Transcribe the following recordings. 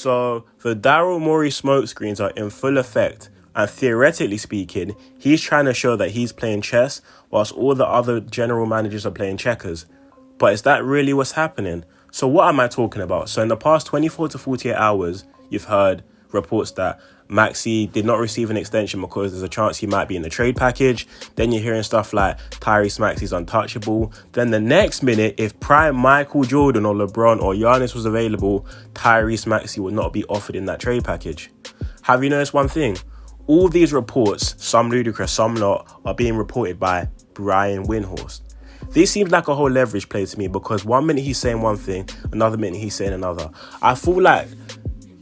So the Daryl Morey smokescreens are in full effect, and theoretically speaking, he's trying to show that he's playing chess whilst all the other general managers are playing checkers. But is that really what's happening? So what am I talking about? So in the past 24 to 48 hours, you've heard reports that Maxey did not receive an extension because there's a chance he might be in the trade package. Then you're hearing stuff like Tyrese Maxey's untouchable. Then the next minute, if prime Michael Jordan or LeBron or Giannis was available, Tyrese Maxey would not be offered in that trade package. Have you noticed one thing? All these reports, some ludicrous, some not, are being reported by Brian Windhorst. This seems like a whole leverage play to me because one minute he's saying one thing, another minute he's saying another. I feel like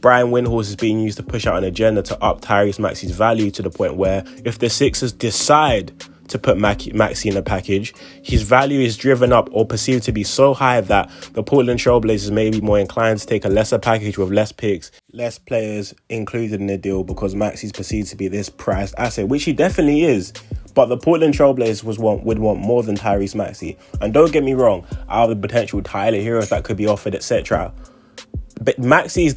Brian Windhorst is being used to push out an agenda to up Tyrese Maxey's value to the point where if the Sixers decide to put Maxey in a package, his value is driven up or perceived to be so high that the Portland Trailblazers may be more inclined to take a lesser package with less picks, less players included in the deal because Maxey's perceived to be this prized asset, which he definitely is. But the Portland Trailblazers would want more than Tyrese Maxey. And don't get me wrong, out of the potential Tyler heroes that could be offered, etc., but Maxey is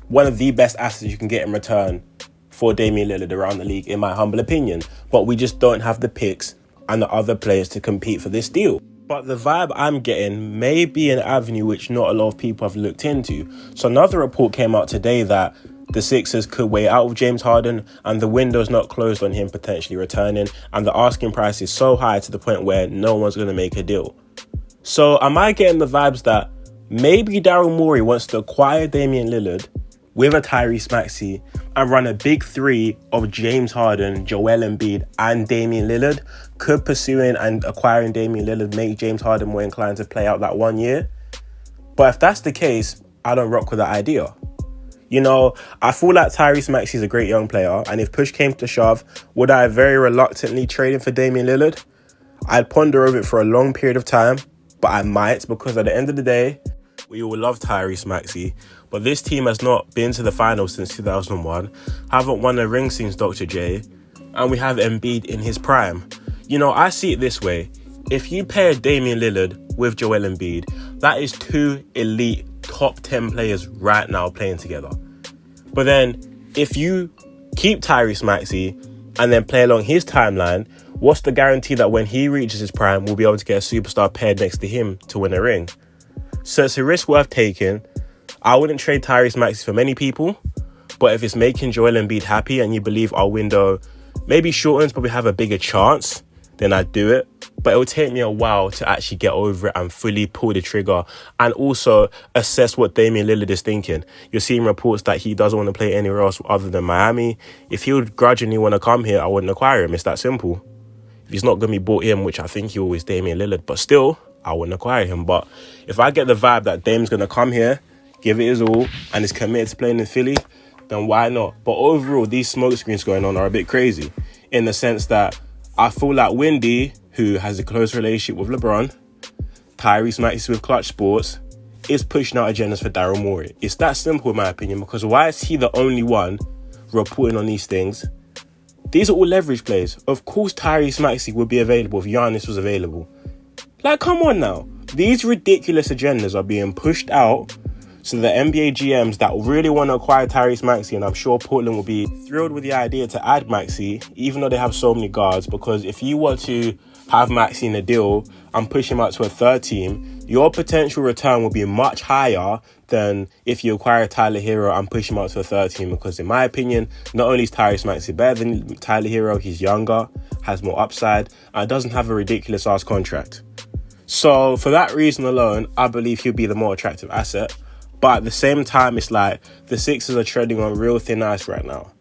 one of the best assets you can get in return for Damian Lillard around the league, in my humble opinion. But we just don't have the picks and the other players to compete for this deal. But the vibe I'm getting may be an avenue which not a lot of people have looked into. So another report came out today that the Sixers could wait out with James Harden and the window's not closed on him potentially returning, and the asking price is so high to the point where no one's going to make a deal. So am I getting the vibes that maybe Daryl Morey wants to acquire Damian Lillard with a Tyrese Maxey and run a big three of James Harden, Joel Embiid and Damian Lillard? Could pursuing and acquiring Damian Lillard make James Harden more inclined to play out that 1 year? But if that's the case, I don't rock with that idea. You know, I feel like Tyrese Maxey is a great young player, and if push came to shove, would I very reluctantly trade him for Damian Lillard? I'd ponder over it for a long period of time, but I might, because at the end of the day, we all love Tyrese Maxey, but this team has not been to the finals since 2001, haven't won a ring since Dr. J, and we have Embiid in his prime. You know, I see it this way. If you pair Damian Lillard with Joel Embiid, that is two elite top 10 players right now playing together. But then, if you keep Tyrese Maxey and then play along his timeline, what's the guarantee that when he reaches his prime, we'll be able to get a superstar paired next to him to win a ring? So it's a risk worth taking. I wouldn't trade Tyrese Maxey for many people, but if it's making Joel Embiid happy and you believe our window maybe shortens but we have a bigger chance, then I'd do it. But it will take me a while to actually get over it and fully pull the trigger and also assess what Damian Lillard is thinking. You're seeing reports that he doesn't want to play anywhere else other than Miami. If he would grudgingly want to come here, I wouldn't acquire him. It's that simple. If he's not going to be bought in, which I think he always Damian Lillard, but still, I wouldn't acquire him. But if I get the vibe that Dame's going to come here, give it his all, and is committed to playing in Philly, then why not? But overall, these smoke screens going on are a bit crazy in the sense that I feel like Windy, who has a close relationship with LeBron, Tyrese Maxey with Clutch Sports, is pushing out agendas for Daryl Morey. It's that simple in my opinion, because why is he the only one reporting on these things? These are all leverage plays. Of course Tyrese Maxey would be available if Giannis was available. Like, come on now. These ridiculous agendas are being pushed out so the NBA GMs that really want to acquire Tyrese Maxey, and I'm sure Portland will be thrilled with the idea to add Maxey, even though they have so many guards, because if you were to have Maxey in a deal and push him out to a third team, your potential return will be much higher than if you acquire Tyler Hero and push him out to a third team, because in my opinion, not only is Tyrese Maxey better than Tyler Hero, he's younger, has more upside, and doesn't have a ridiculous ass contract. So for that reason alone, I believe he'll be the more attractive asset. But at the same time, it's like the Sixers are treading on real thin ice right now,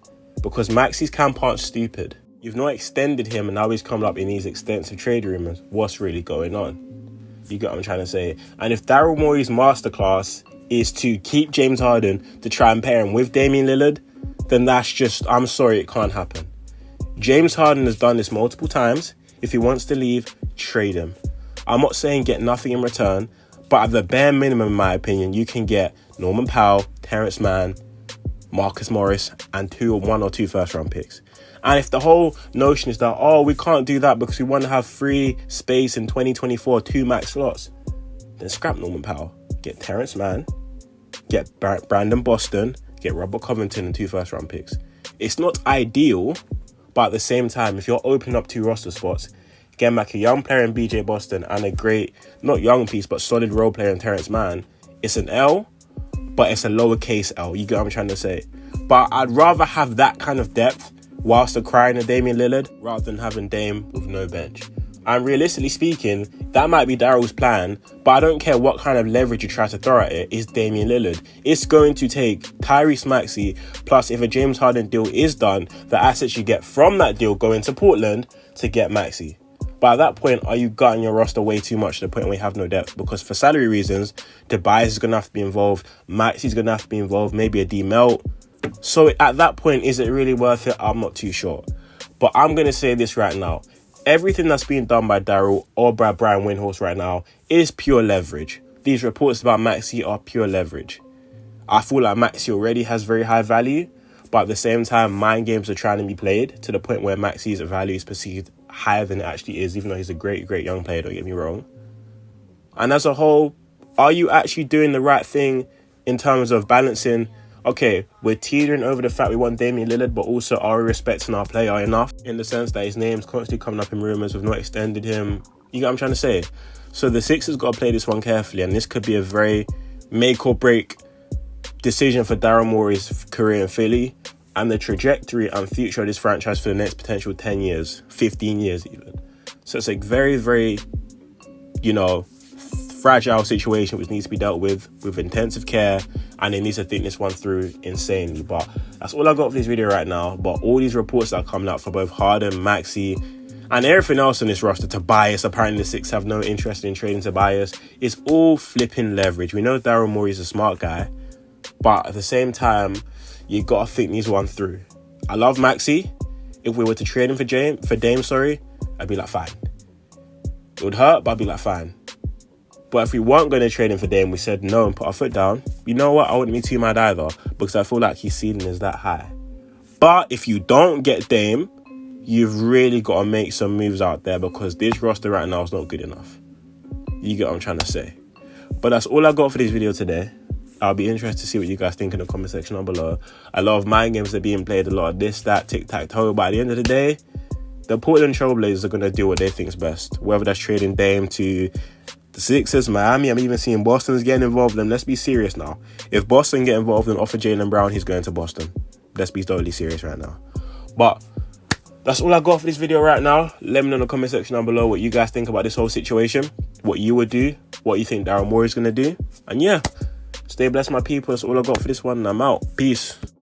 because Maxey's camp aren't stupid. You've not extended him and now he's come up in these extensive trade rumors. What's really going on? You get what I'm trying to say? And if Daryl Morey's masterclass is to keep James Harden to try and pair him with Damian Lillard, then that's just, I'm sorry, it can't happen. James Harden has done this multiple times. If he wants to leave, trade him. I'm not saying get nothing in return, but at the bare minimum, in my opinion, you can get Norman Powell, Terrence Mann, Marcus Morris, and one or two first-round picks. And if the whole notion is that, oh, we can't do that because we want to have free space in 2024, 2 max slots, then scrap Norman Powell. Get Terrence Mann, get Brandon Boston, get Robert Covington and 2 first-round picks. It's not ideal, but at the same time, if you're opening up 2 roster spots, getting back a young player in BJ Boston and a great, not young piece, but solid role player in Terrence Mann, it's an L, but it's a lowercase L. You get what I'm trying to say? But I'd rather have that kind of depth whilst acquiring a Damian Lillard rather than having Dame with no bench. And realistically speaking, that might be Daryl's plan, but I don't care what kind of leverage you try to throw at it, it's Damian Lillard. It's going to take Tyrese Maxey, plus if a James Harden deal is done, the assets you get from that deal go into Portland to get Maxey. But at that point, are you gutting your roster way too much to the point where you have no depth? Because for salary reasons, Tobias is going to have to be involved, Maxey's going to have to be involved, maybe a D-Melt. So at that point, is it really worth it? I'm not too sure. But I'm going to say this right now. Everything that's being done by Daryl or by Brian Windhorst right now is pure leverage. These reports about Maxey are pure leverage. I feel like Maxey already has very high value, but at the same time, mind games are trying to be played to the point where Maxey's value is perceived higher than it actually is, even though he's a great, great young player, don't get me wrong. And as a whole, are you actually doing the right thing in terms of balancing? Okay, we're teetering over the fact we want Damian Lillard, but also are we respecting our player enough in the sense that his name's constantly coming up in rumours, we've not extended him. You get what I'm trying to say? So the Sixers got to play this one carefully, and this could be a very make or break decision for Daryl Morey's career in Philly and the trajectory and future of this franchise for the next potential 10 years, 15 years even. So it's a very, very, fragile situation which needs to be dealt with intensive care, and they need to think this one through insanely. But that's all I got for this video right now. But all these reports that are coming out for both Harden, Maxey, and everything else on this roster, Tobias, apparently the Sixers have no interest in trading Tobias, it's all flipping leverage. We know Daryl Morey's a smart guy, but at the same time, you got to think these one through. I love Maxey. If we were to trade him for Dame, I'd be like, fine. It would hurt, but I'd be like, fine. But if we weren't going to trade him for Dame, we said no and put our foot down. You know what? I wouldn't be too mad either, because I feel like his ceiling is that high. But if you don't get Dame, you've really got to make some moves out there, because this roster right now is not good enough. You get what I'm trying to say. But that's all I got for this video today. I'll be interested to see what you guys think in the comment section down below. A lot of mind games are being played, a lot of this, that, tic-tac-toe. But at the end of the day, the Portland Trailblazers are going to do what they think is best. Whether that's trading Dame to the Sixers, Miami, I'm even seeing Boston's getting involved. And let's be serious now. If Boston get involved and offer Jaylen Brown, he's going to Boston. Let's be totally serious right now. But that's all I got for this video right now. Let me know in the comment section down below what you guys think about this whole situation, what you would do, what you think Daryl Morey is going to do. And yeah, stay blessed, my people. That's all I got for this one, and I'm out. Peace.